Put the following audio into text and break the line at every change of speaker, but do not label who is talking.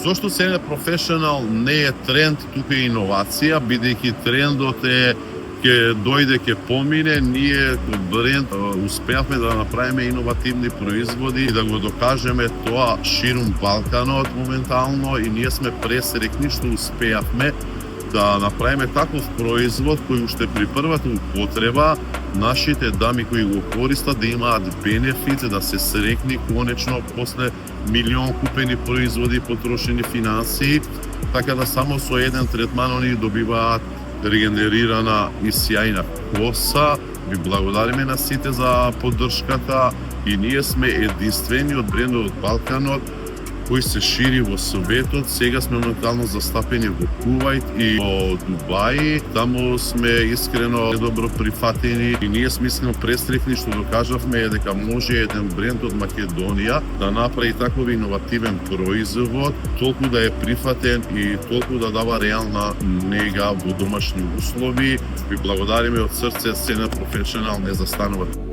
Зошто Сене Професионал не е тренд, тука е иновација, бидејќи трендот е ќе дојде, ќе помине, ние бренд успеавме да направиме иновативни производи и да го докажеме тоа ширум Балканот моментално и ние сме пресрекни што успеавме да направиме таков производ кој уште при првата употреба нашите дами кои го користат да имаат бенефит, да се срекни конечно после милион купени производи, потрошени финансии, така да само со еден третман они добиваат регенерирана и сјајна коса. Ви благодариме на сите за поддршката и ние сме единствениот бренд од Балканот кој се шири во светот. Сега сме моментално застапени во Кувајт и во Дубај. Таму сме искрено добро прифатени и ние сме искрено престрекни што докажавме дека може еден бренд од Македонија да направи таков иновативен производ, толку да е прифатен и толку да дава реална нега во домашни услови. Ви благодариме од срце, Сене Професионал не застанува.